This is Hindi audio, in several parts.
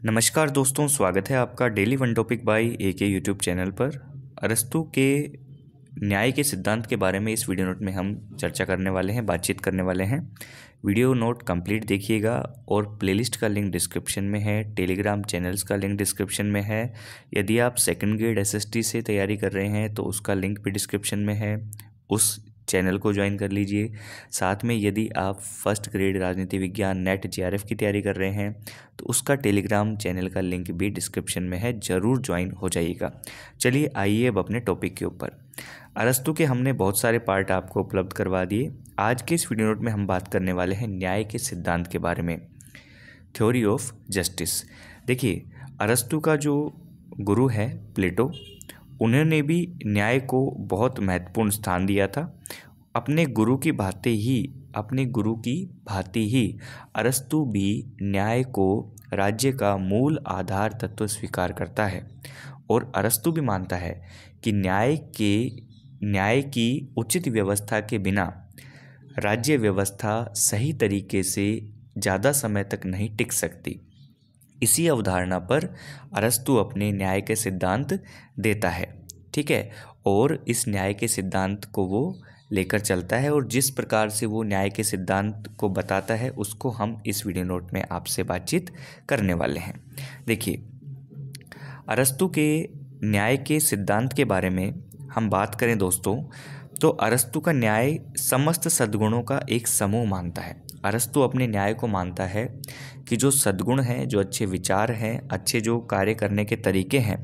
नमस्कार दोस्तों, स्वागत है आपका daily one topic by AK YouTube channel पर। अरस्तू के न्याय के सिद्धांत के बारे में इस वीडियो नोट में हम चर्चा करने वाले हैं, बातचीत करने वाले हैं। वीडियो नोट कंप्लीट देखिएगा और प्लेलिस्ट का लिंक डिस्क्रिप्शन में है, टेलीग्राम चैनल्स का लिंक डिस्क्रिप्शन में है। यदि आप सेकंड ग्रेड SST से तैयारी कर रहे हैं तो उसका लिंक भी डिस्क्रिप्शन में है, उस चैनल को ज्वाइन कर लीजिए। साथ में यदि आप फर्स्ट ग्रेड राजनीति विज्ञान नेट JRF की तैयारी कर रहे हैं तो उसका टेलीग्राम चैनल का लिंक भी डिस्क्रिप्शन में है, ज़रूर ज्वाइन हो जाइएगा। चलिए आइए अब अपने टॉपिक के ऊपर। अरस्तू के हमने बहुत सारे पार्ट आपको उपलब्ध करवा दिए। आज के इस वीडियो नोट में हम बात करने वाले हैं न्याय के सिद्धांत के बारे में, थ्योरी ऑफ जस्टिस। देखिए, अरस्तू का जो गुरु है प्लेटो, उन्होंने भी न्याय को बहुत महत्वपूर्ण स्थान दिया था। अपने गुरु की भांति ही अरस्तू भी न्याय को राज्य का मूल आधार तत्व स्वीकार करता है और अरस्तू भी मानता है कि न्याय की उचित व्यवस्था के बिना राज्य व्यवस्था सही तरीके से ज़्यादा समय तक नहीं टिक सकती। इसी अवधारणा पर अरस्तू अपने न्याय के सिद्धांत देता है, ठीक है। और इस न्याय के सिद्धांत को वो लेकर चलता है और जिस प्रकार से वो न्याय के सिद्धांत को बताता है उसको हम इस वीडियो नोट में आपसे बातचीत करने वाले हैं। देखिए, अरस्तू के न्याय के सिद्धांत के बारे में हम बात करें दोस्तों, तो अरस्तू का न्याय समस्त सद्गुणों का एक समूह मानता है। अरस्तू अपने न्याय को मानता है कि जो सद्गुण हैं, जो अच्छे विचार हैं, अच्छे जो कार्य करने के तरीके हैं,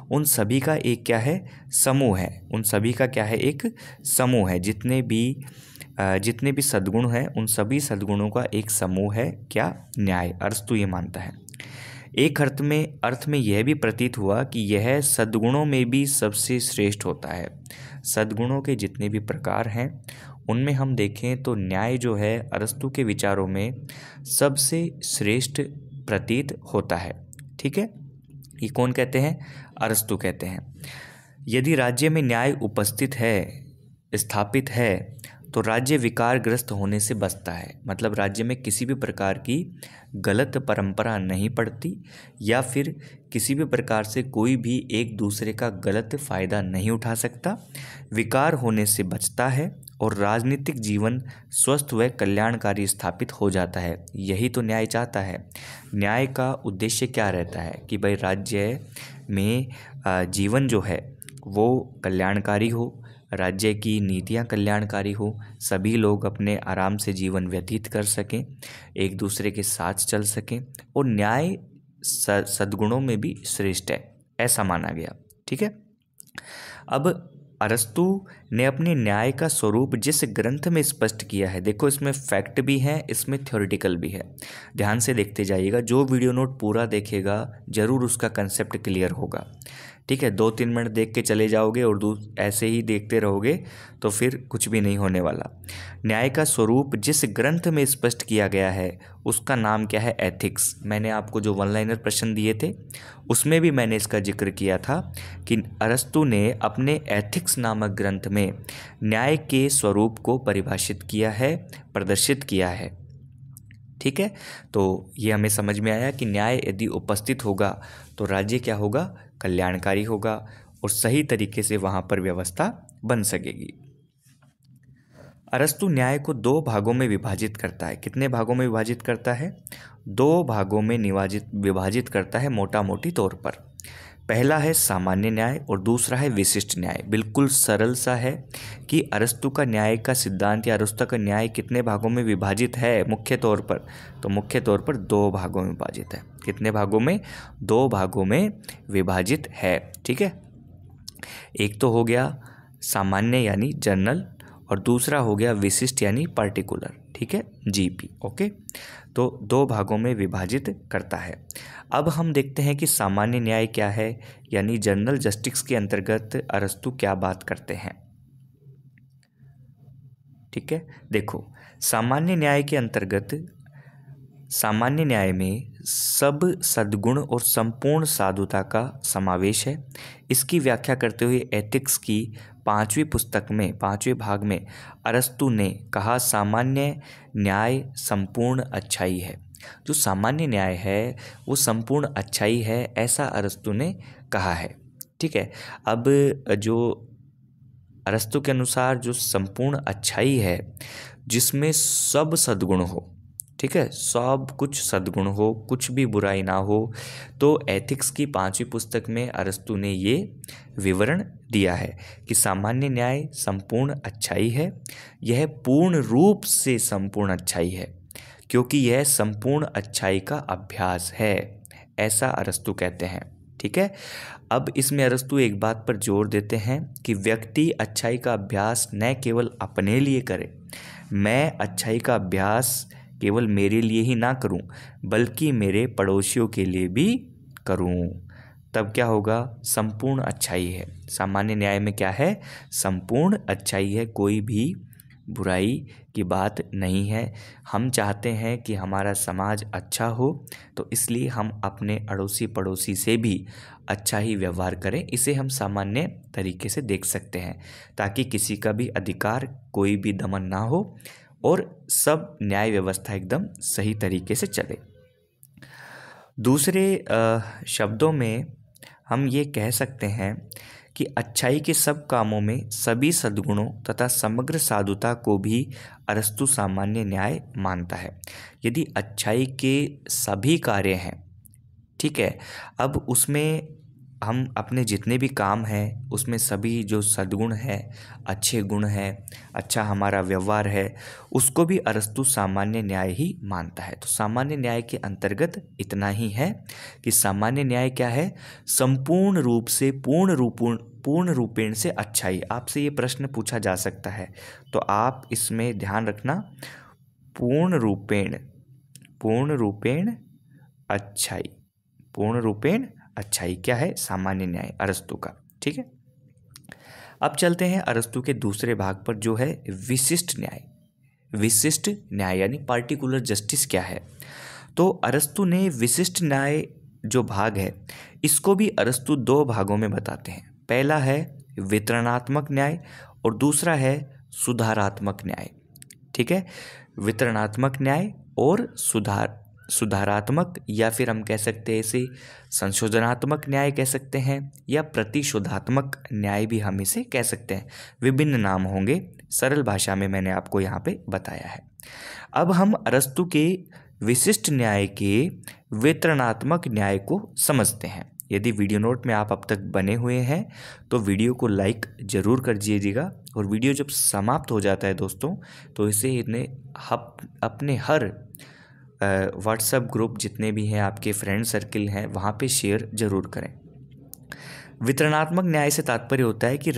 उन सभी का एक क्या है, समूह है। उन सभी का क्या है, एक समूह है। जितने भी सद्गुण हैं, उन सभी सद्गुणों का एक समूह है क्या, न्याय। अरस्तू ये मानता है। एक अर्थ में यह भी प्रतीत हुआ कि यह सद्गुणों में भी सबसे श्रेष्ठ होता है। सद्गुणों के जितने भी प्रकार हैं उनमें हम देखें तो न्याय जो है अरस्तू के विचारों में सबसे श्रेष्ठ प्रतीत होता है, ठीक है। ये कौन कहते हैं, अरस्तू कहते हैं। यदि राज्य में न्याय उपस्थित है, स्थापित है, तो राज्य विकारग्रस्त होने से बचता है। मतलब राज्य में किसी भी प्रकार की गलत परंपरा नहीं पड़ती या फिर किसी भी प्रकार से कोई भी एक दूसरे का गलत फ़ायदा नहीं उठा सकता। विकार होने से बचता है और राजनीतिक जीवन स्वस्थ व कल्याणकारी स्थापित हो जाता है। यही तो न्याय चाहता है। न्याय का उद्देश्य क्या रहता है कि भाई राज्य में जीवन जो है वो कल्याणकारी हो, राज्य की नीतियाँ कल्याणकारी हो, सभी लोग अपने आराम से जीवन व्यतीत कर सकें, एक दूसरे के साथ चल सकें, और न्याय सद्गुणों में भी श्रेष्ठ है, ऐसा माना गया, ठीक है। अब अरस्तू ने अपने न्याय का स्वरूप जिस ग्रंथ में स्पष्ट किया है, देखो इसमें फैक्ट भी है, इसमें थ्योरेटिकल भी है। ध्यान से देखते जाइएगा, जो वीडियो नोट पूरा देखेगा जरूर उसका कंसेप्ट क्लियर होगा, ठीक है। 2-3 मिनट देख के चले जाओगे और ऐसे ही देखते रहोगे तो फिर कुछ भी नहीं होने वाला। न्याय का स्वरूप जिस ग्रंथ में स्पष्ट किया गया है उसका नाम क्या है, एथिक्स। मैंने आपको जो 1 लाइनर प्रश्न दिए थे उसमें भी मैंने इसका जिक्र किया था कि अरस्तू ने अपने एथिक्स नामक ग्रंथ में न्याय के स्वरूप को परिभाषित किया है, प्रदर्शित किया है, ठीक है। तो ये हमें समझ में आया कि न्याय यदि उपस्थित होगा तो राज्य क्या होगा, कल्याणकारी होगा और सही तरीके से वहाँ पर व्यवस्था बन सकेगी। अरस्तू न्याय को 2 भागों में विभाजित करता है। कितने भागों में विभाजित करता है, 2 भागों में विभाजित करता है मोटा मोटी तौर पर। पहला है सामान्य न्याय और दूसरा है विशिष्ट न्याय। बिल्कुल सरल सा है कि अरस्तू का न्याय का सिद्धांत या अरस्तू का न्याय कितने भागों में विभाजित है मुख्य तौर पर, तो मुख्य तौर पर 2 भागों में विभाजित है। कितने भागों में, 2 भागों में विभाजित है, ठीक है। एक तो हो गया सामान्य यानी जनरल और दूसरा हो गया विशिष्ट यानी पार्टिकुलर, ठीक है, GP, ओके। तो 2 भागों में विभाजित करता है। अब हम देखते हैं कि सामान्य न्याय क्या है, यानी जनरल जस्टिस के अंतर्गत अरस्तू क्या बात करते हैं, ठीक है। देखो, सामान्य न्याय के अंतर्गत, सामान्य न्याय में सब सद्गुण और संपूर्ण साधुता का समावेश है। इसकी व्याख्या करते हुए एथिक्स की 5वीं पुस्तक में 5वें भाग में अरस्तू ने कहा, सामान्य न्याय संपूर्ण अच्छाई है। जो सामान्य न्याय है वो संपूर्ण अच्छाई है, ऐसा अरस्तु ने कहा है। ठीक है। अब जो अरस्तु के अनुसार जो संपूर्ण अच्छाई है जिसमें सब सद्गुण हो, ठीक है, सब कुछ सद्गुण हो, कुछ भी बुराई ना हो, तो एथिक्स की 5वीं पुस्तक में अरस्तु ने ये विवरण दिया है कि सामान्य न्याय संपूर्ण अच्छाई है, यह पूर्ण रूप से संपूर्ण अच्छाई है क्योंकि यह संपूर्ण अच्छाई का अभ्यास है, ऐसा अरस्तु कहते हैं। ठीक है। अब इसमें अरस्तु एक बात पर जोर देते हैं कि व्यक्ति अच्छाई का अभ्यास न केवल अपने लिए करे, मैं अच्छाई का अभ्यास केवल मेरे लिए ही ना करूं बल्कि मेरे पड़ोसियों के लिए भी करूं, तब क्या होगा, संपूर्ण अच्छाई है। सामान्य न्याय में क्या है, संपूर्ण अच्छाई है, कोई भी बुराई की बात नहीं है। हम चाहते हैं कि हमारा समाज अच्छा हो, तो इसलिए हम अपने अड़ोसी पड़ोसी से भी अच्छा ही व्यवहार करें। इसे हम सामान्य तरीके से देख सकते हैं ताकि किसी का भी अधिकार, कोई भी दमन ना हो और सब न्याय व्यवस्था एकदम सही तरीके से चले। दूसरे शब्दों में हम ये कह सकते हैं कि अच्छाई के सब कामों में सभी सद्गुणों तथा समग्र साधुता को भी अरस्तु सामान्य न्याय मानता है। यदि अच्छाई के सभी कार्य हैं, ठीक है, अब उसमें हम अपने जितने भी काम हैं उसमें सभी जो सद्गुण है, अच्छे गुण हैं, अच्छा हमारा व्यवहार है, उसको भी अरस्तु सामान्य न्याय ही मानता है। तो सामान्य न्याय के अंतर्गत इतना ही है कि सामान्य न्याय क्या है, संपूर्ण रूप से पूर्ण रूपेण से अच्छाई। आपसे ये प्रश्न पूछा जा सकता है तो आप इसमें ध्यान रखना, पूर्ण रूपेण अच्छाई, पूर्ण रूपेण अच्छाई क्या है, सामान्य न्याय अरस्तु का। ठीक है। अब चलते हैं अरस्तु के दूसरे भाग पर जो है विशिष्ट न्याय। विशिष्ट न्याय यानी पार्टिकुलर जस्टिस क्या है। तो अरस्तु ने विशिष्ट न्याय जो भाग है इसको भी अरस्तु 2 भागों में बताते हैं। पहला है वितरणात्मक न्याय और दूसरा है सुधारात्मक न्याय। ठीक है। वितरणात्मक न्याय और सुधारात्मक, या फिर हम कह सकते हैं इसे संशोधनात्मक न्याय कह सकते हैं, या प्रतिशोधात्मक न्याय भी हम इसे कह सकते हैं। विभिन्न नाम होंगे, सरल भाषा में मैंने आपको यहाँ पे बताया है। अब हम अरस्तु के विशिष्ट न्याय के वितरणात्मक न्याय को समझते हैं। यदि वीडियो नोट में आप अब तक बने हुए हैं तो वीडियो को लाइक ज़रूर कर दीजिएगा, और वीडियो जब समाप्त हो जाता है दोस्तों तो इसे अपने हर व्हाट्सएप ग्रुप जितने भी हैं, आपके फ्रेंड सर्किल हैं, वहाँ पे शेयर ज़रूर करें। वितरणात्मक न्याय से तात्पर्य होता है कि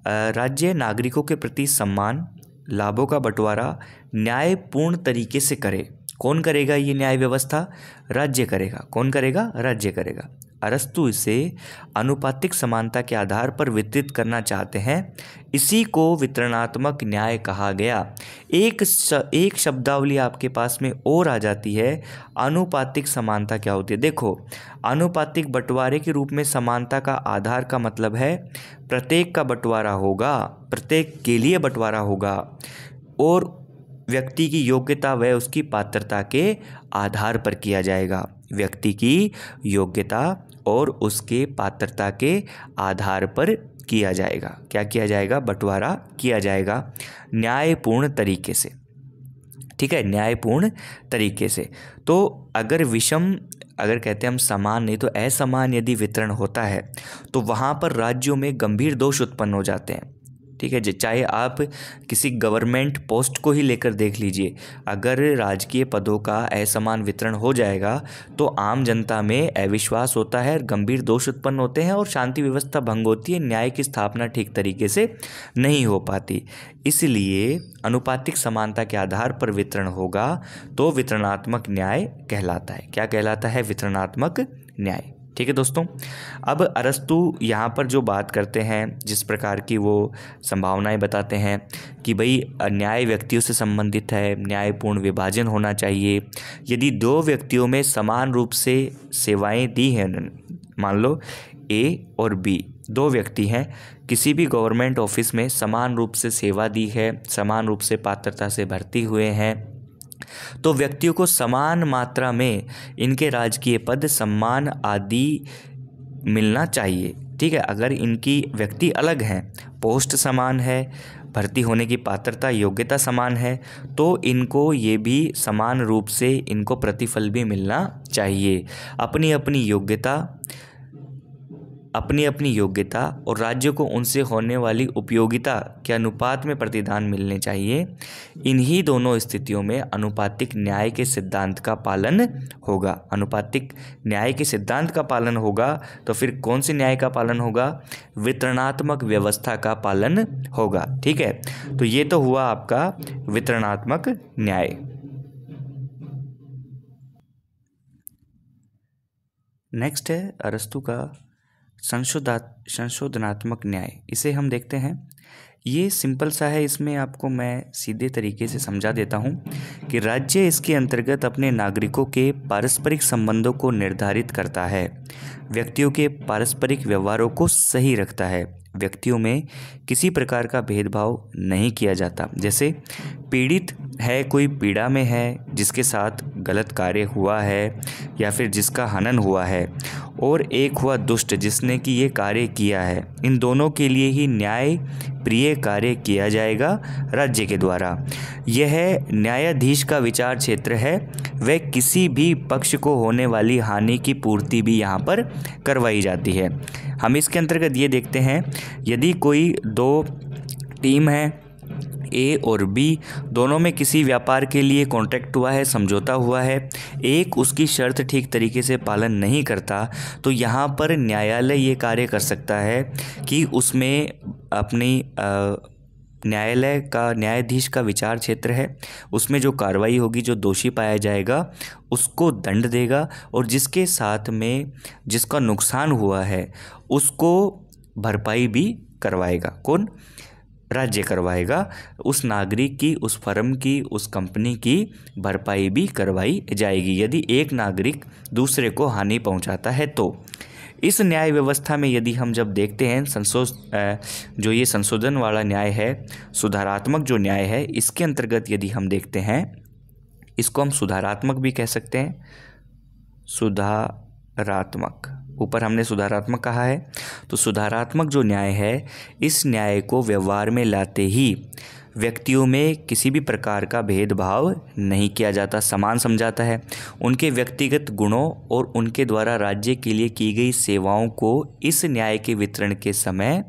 राज्य नागरिकों के प्रति सम्मान, लाभों का बंटवारा न्यायपूर्ण तरीके से करे। कौन करेगा ये न्याय व्यवस्था? राज्य करेगा। कौन करेगा? राज्य करेगा। अरस्तु इसे आनुपातिक समानता के आधार पर वितरित करना चाहते हैं। इसी को वितरणात्मक न्याय कहा गया। एक शब्दावली आपके पास में और आ जाती है, आनुपातिक समानता क्या होती है। देखो, आनुपातिक बंटवारे के रूप में समानता का आधार का मतलब है प्रत्येक का बंटवारा होगा, प्रत्येक के लिए बंटवारा होगा, और व्यक्ति की योग्यता व उसकी पात्रता के आधार पर किया जाएगा। व्यक्ति की योग्यता और उसके पात्रता के आधार पर किया जाएगा। क्या किया जाएगा? बंटवारा किया जाएगा न्यायपूर्ण तरीके से। ठीक है, न्यायपूर्ण तरीके से। तो अगर कहते हैं हम समान नहीं तो असमान यदि वितरण होता है तो वहाँ पर राज्यों में गंभीर दोष उत्पन्न हो जाते हैं। ठीक है, चाहे आप किसी गवर्नमेंट पोस्ट को ही लेकर देख लीजिए, अगर राजकीय पदों का असमान वितरण हो जाएगा तो आम जनता में अविश्वास होता है, गंभीर दोष उत्पन्न होते हैं और शांति व्यवस्था भंग होती है, न्याय की स्थापना ठीक तरीके से नहीं हो पाती। इसलिए अनुपातिक समानता के आधार पर वितरण होगा तो वितरणात्मक न्याय कहलाता है। क्या कहलाता है? वितरणात्मक न्याय। ठीक है दोस्तों, अब अरस्तु यहाँ पर जो बात करते हैं, जिस प्रकार की वो संभावनाएं बताते हैं कि भाई न्याय व्यक्तियों से संबंधित है, न्यायपूर्ण विभाजन होना चाहिए। यदि 2 व्यक्तियों में समान रूप से सेवाएं दी हैं, मान लो ए और बी 2 व्यक्ति हैं, किसी भी गवर्नमेंट ऑफिस में समान रूप से सेवा दी है, समान रूप से पात्रता से भर्ती हुए हैं, तो व्यक्तियों को समान मात्रा में इनके राजकीय पद, सम्मान आदि मिलना चाहिए। ठीक है, अगर इनकी व्यक्ति अलग हैं, पोस्ट समान है, भर्ती होने की पात्रता योग्यता समान है, तो इनको ये भी समान रूप से इनको प्रतिफल भी मिलना चाहिए। अपनी अपनी योग्यता और राज्य को उनसे होने वाली उपयोगिता के अनुपात में प्रतिदान मिलने चाहिए। इन्हीं दोनों स्थितियों में अनुपातिक न्याय के सिद्धांत का पालन होगा। अनुपातिक न्याय के सिद्धांत का पालन होगा तो फिर कौन से न्याय का पालन होगा? वितरणात्मक व्यवस्था का पालन होगा। ठीक है, तो ये तो हुआ आपका वितरणात्मक न्याय। नेक्स्ट है अरस्तु का संशोधनात्मक न्याय। इसे हम देखते हैं। ये सिंपल सा है, इसमें आपको मैं सीधे तरीके से समझा देता हूँ कि राज्य इसके अंतर्गत अपने नागरिकों के पारस्परिक संबंधों को निर्धारित करता है, व्यक्तियों के पारस्परिक व्यवहारों को सही रखता है, व्यक्तियों में किसी प्रकार का भेदभाव नहीं किया जाता। जैसे पीड़ित है, कोई पीड़ा में है, जिसके साथ गलत कार्य हुआ है या फिर जिसका हनन हुआ है, और एक हुआ दुष्ट जिसने कि ये कार्य किया है, इन दोनों के लिए ही न्याय प्रिय कार्य किया जाएगा राज्य के द्वारा। यह न्यायाधीश का विचार क्षेत्र है। वह किसी भी पक्ष को होने वाली हानि की पूर्ति भी यहाँ पर करवाई जाती है। हम इसके अंतर्गत ये देखते हैं, यदि कोई दो टीम है, ए और बी, दोनों में किसी व्यापार के लिए कॉन्ट्रैक्ट हुआ है, समझौता हुआ है, एक उसकी शर्त ठीक तरीके से पालन नहीं करता, तो यहाँ पर न्यायालय ये कार्य कर सकता है कि उसमें अपनी न्यायालय का, न्यायाधीश का विचार क्षेत्र है, उसमें जो कार्रवाई होगी, जो दोषी पाया जाएगा उसको दंड देगा, और जिसके साथ में जिसका नुकसान हुआ है उसको भरपाई भी करवाएगा। कौन? राज्य करवाएगा। उस नागरिक की, उस फर्म की, उस कंपनी की भरपाई भी करवाई जाएगी यदि एक नागरिक दूसरे को हानि पहुंचाता है। तो इस न्याय व्यवस्था में यदि हम जब देखते हैं जो ये संशोधन वाला न्याय है, सुधारात्मक जो न्याय है, इसके अंतर्गत यदि हम देखते हैं, इसको हम सुधारात्मक भी कह सकते हैं। सुधारात्मक, ऊपर हमने सुधारात्मक कहा है, तो सुधारात्मक जो न्याय है, इस न्याय को व्यवहार में लाते ही व्यक्तियों में किसी भी प्रकार का भेदभाव नहीं किया जाता, समान समझाता है। उनके व्यक्तिगत गुणों और उनके द्वारा राज्य के लिए की गई सेवाओं को इस न्याय के वितरण के समय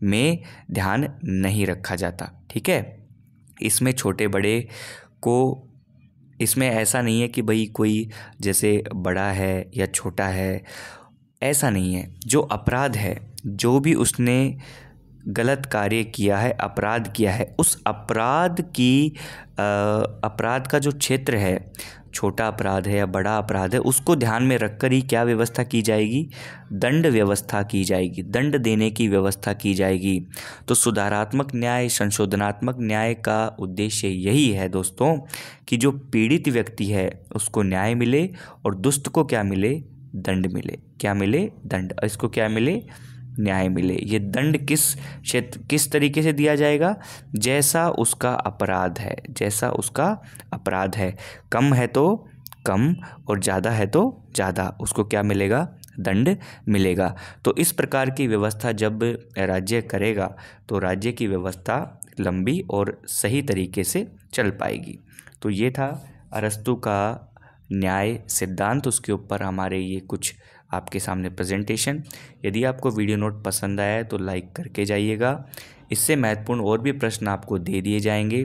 में ध्यान नहीं रखा जाता। ठीक है, इसमें छोटे बड़े को, इसमें ऐसा नहीं है कि भाई कोई जैसे बड़ा है या छोटा है, ऐसा नहीं है। जो अपराध है, जो भी उसने गलत कार्य किया है, अपराध किया है, उस अपराध का जो क्षेत्र है, छोटा अपराध है या बड़ा अपराध है, उसको ध्यान में रखकर ही क्या व्यवस्था की जाएगी? दंड व्यवस्था की जाएगी, दंड देने की व्यवस्था की जाएगी। तो सुधारात्मक न्याय, संशोधनात्मक न्याय का उद्देश्य यही है दोस्तों कि जो पीड़ित व्यक्ति है उसको न्याय मिले और दुष्ट को क्या मिले? दंड मिले। क्या मिले? दंड। इसको क्या मिले? न्याय मिले। ये दंड किस तरीके से दिया जाएगा? जैसा उसका अपराध है, जैसा उसका अपराध है। कम है तो कम और ज़्यादा है तो ज़्यादा, उसको क्या मिलेगा? दंड मिलेगा। तो इस प्रकार की व्यवस्था जब राज्य करेगा तो राज्य की व्यवस्था लंबी और सही तरीके से चल पाएगी। तो ये था अरस्तु का न्याय सिद्धांत, उसके ऊपर हमारे ये कुछ आपके सामने प्रेजेंटेशन। यदि आपको वीडियो नोट पसंद आया है तो लाइक करके जाइएगा। इससे महत्वपूर्ण और भी प्रश्न आपको दे दिए जाएंगे।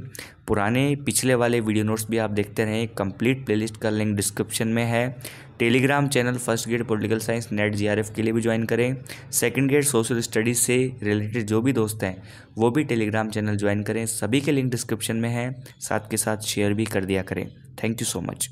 पिछले वाले वीडियो नोट्स भी आप देखते रहें। कंप्लीट प्लेलिस्ट का लिंक डिस्क्रिप्शन में है। Telegram channel first grade political science net GRF के लिए भी ज्वाइन करें। सेकंड ग्रेड सोशल स्टडीज़ से रिलेटेड जो भी दोस्त हैं वो भी टेलीग्राम चैनल ज्वाइन करें। सभी के लिंक डिस्क्रिप्शन में है, साथ के साथ शेयर भी कर दिया करें। Thank you so much.